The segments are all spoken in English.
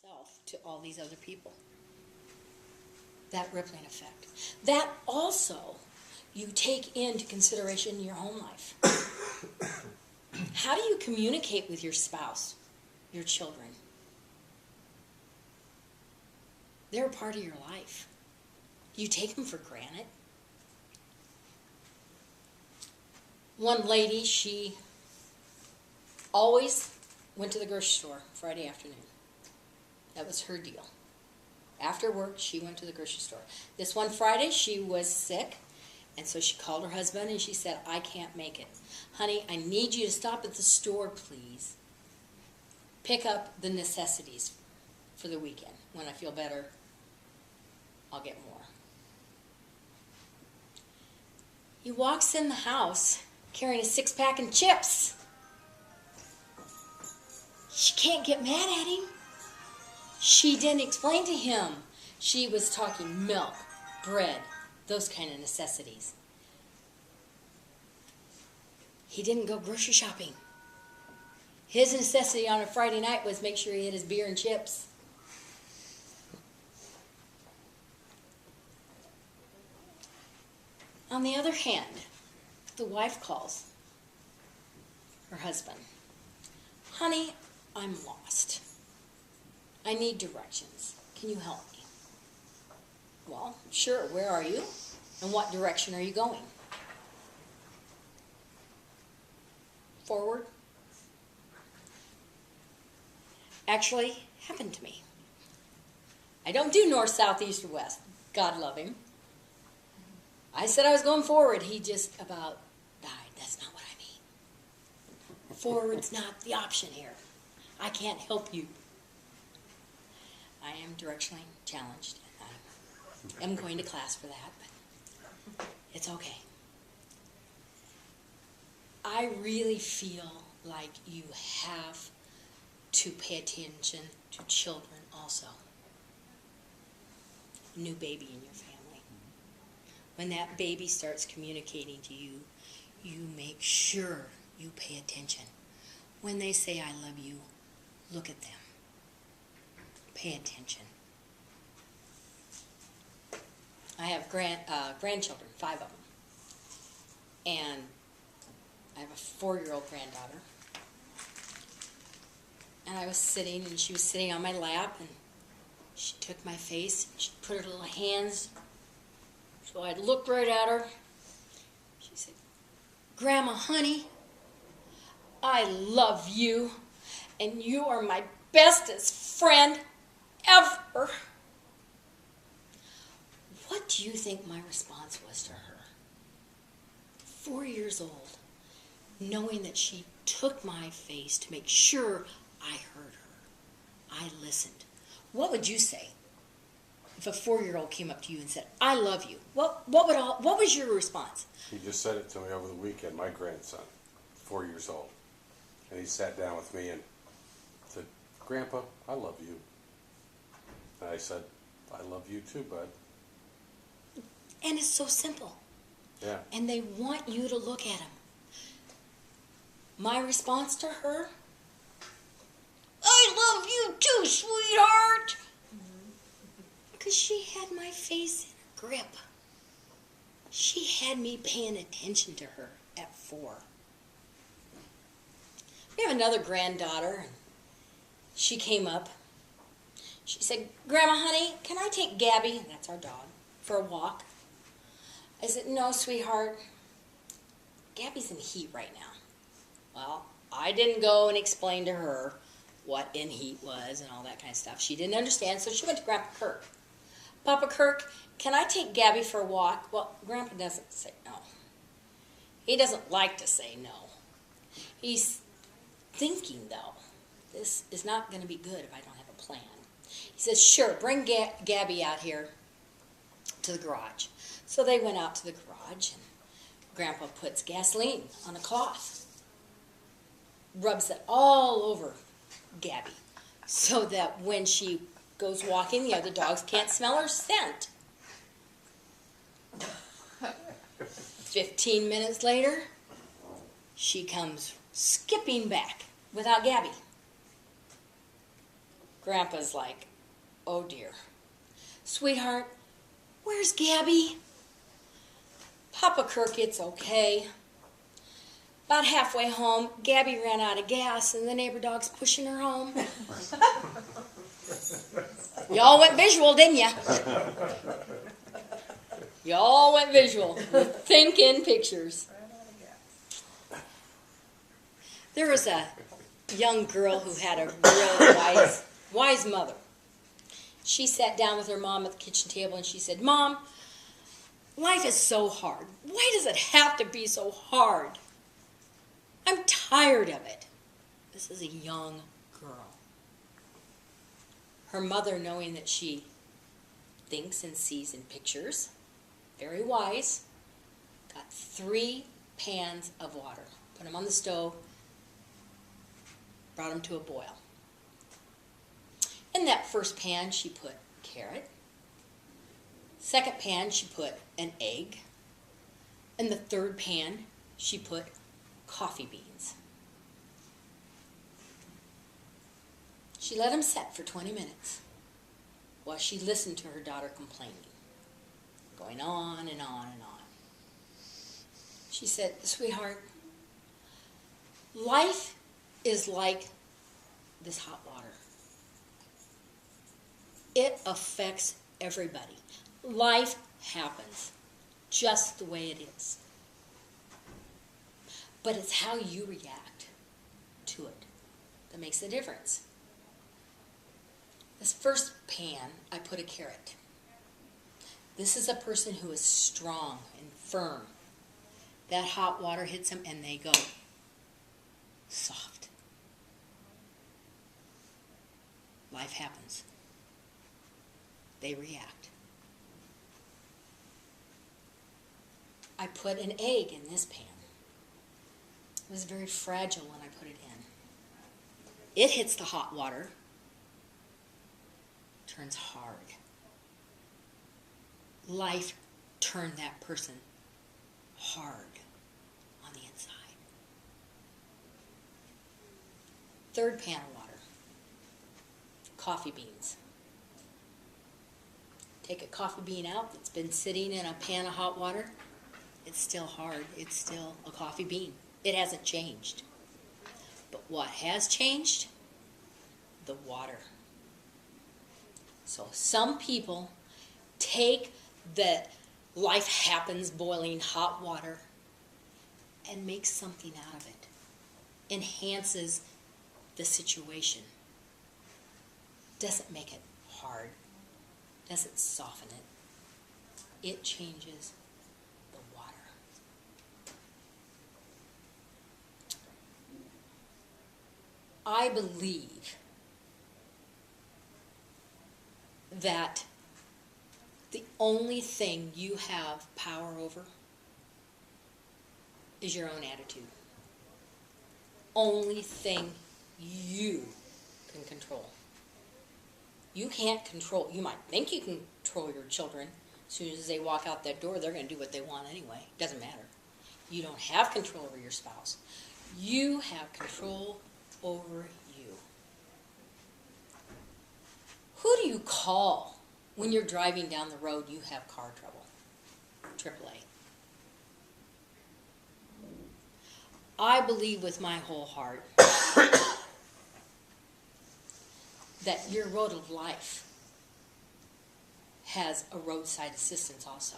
yourself to all these other people. That rippling effect. That also you take into consideration in your home life. How do you communicate with your spouse, your children? They're a part of your life. You take them for granted. One lady, she always went to the grocery store Friday afternoon. That was her deal. After work, she went to the grocery store. This one Friday, she was sick, and so she called her husband and she said, I can't make it. Honey, I need you to stop at the store, please. Pick up the necessities for the weekend. When I feel better, I'll get more. He walks in the house carrying a 6-pack of chips. She can't get mad at him. She didn't explain to him. She was talking milk, bread, those kind of necessities. He didn't go grocery shopping. His necessity on a Friday night was make sure he had his beer and chips. On the other hand, the wife calls her husband. Honey, I'm lost. I need directions. Can you help me? Well, sure. Where are you? And what direction are you going? Forward. Actually, happened to me. I don't do north, south, east, or west. God love him. I said I was going forward. He just about died. That's not what I mean. Forward's not the option here. I can't help you. I am directionally challenged. I am going to class for that, but it's okay. I really feel like you have to pay attention to children also. New baby in your family. When that baby starts communicating to you, you make sure you pay attention. When they say, I love you, look at them. Pay attention. I have grandchildren, 5 of them. And I have a 4-year-old granddaughter. And I was sitting, and she was sitting on my lap, and she took my face, and she put her little hands, so I looked right at her. She said, Grandma, honey, I love you, and you are my bestest friend ever. What do you think my response was to her? 4 years old, knowing that she took my face to make sure I heard her. I listened. What would you say if a 4-year-old came up to you and said, I love you? What was your response? He just said it to me over the weekend, my grandson, 4 years old. And he sat down with me and said, Grandpa, I love you. And I said, I love you too, bud. And it's so simple. Yeah. And they want you to look at them. My response to her, I love you too, sweetheart. Because she had my face in a grip. She had me paying attention to her at 4. We have another granddaughter, and she came up. She said, Grandma, honey, can I take Gabby, that's our dog, for a walk? I said, no, sweetheart. Gabby's in heat right now. Well, I didn't go and explain to her what in heat was and all that kind of stuff. She didn't understand, so she went to Grandpa Kirk. Papa Kirk, can I take Gabby for a walk? Well, Grandpa doesn't say no. He doesn't like to say no. He's thinking, though, this is not going to be good if I don't have a plan. He says, sure, bring Gabby out here to the garage. So they went out to the garage, and Grandpa puts gasoline on a cloth, rubs it all over Gabby, so that when she goes walking, the other dogs can't smell her scent. 15 minutes later, she comes skipping back without Gabby. Grandpa's like, oh dear. Sweetheart, where's Gabby? Papa Kirk, it's okay. About halfway home, Gabby ran out of gas and the neighbor dog's pushing her home. Y'all went visual, didn't ya? Y'all went visual. Think in pictures. There was a young girl who had a real wise mother. She sat down with her mom at the kitchen table and she said, Mom, life is so hard. Why does it have to be so hard? I'm tired of it. This is a young girl. Her mother, knowing that she thinks and sees in pictures, very wise, got 3 pans of water, put them on the stove, brought them to a boil. In that first pan, she put carrot. Second pan, she put an egg. In the third pan, she put coffee beans. She let them set for 20 minutes while she listened to her daughter complaining, going on and on and on. She said, Sweetheart, life is like this hot water. It affects everybody. Life happens just the way it is. But it's how you react to it that makes the difference. This first pan, I put a carrot. This is a person who is strong and firm. That hot water hits them and they go soft. Life happens. They react. I put an egg in this pan. It was very fragile when I put it in. It hits the hot water, turns hard. Life turned that person hard on the inside. Third pan of water, coffee beans. Take a coffee bean out that's been sitting in a pan of hot water. It's still hard. It's still a coffee bean. It hasn't changed. But what has changed? The water. So some people take the life happens boiling hot water and make something out of it. Enhances the situation. Doesn't make it hard. Doesn't soften it. It changes the water. I believe that the only thing you have power over is your own attitude. Only thing you can control. You can't control, you might think you can control your children. As soon as they walk out that door, they're going to do what they want anyway. Doesn't matter. You don't have control over your spouse. You have control over you. Who do you call when you're driving down the road you have car trouble? AAA. I believe with my whole heart that your road of life has a roadside assistance also.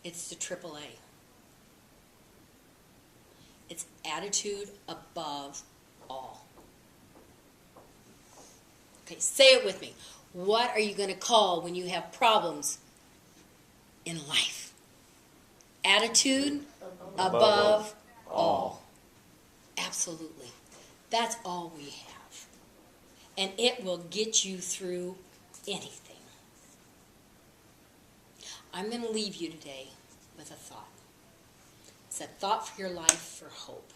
It's the AAA. It's attitude above all. Okay, say it with me. What are you going to call when you have problems in life? Attitude above all. Absolutely. That's all we have. And it will get you through anything. I'm going to leave you today with a thought. It's a thought for your life, for hope.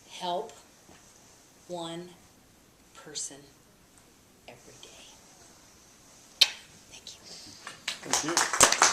Help one person every day. Thank you. Thank you.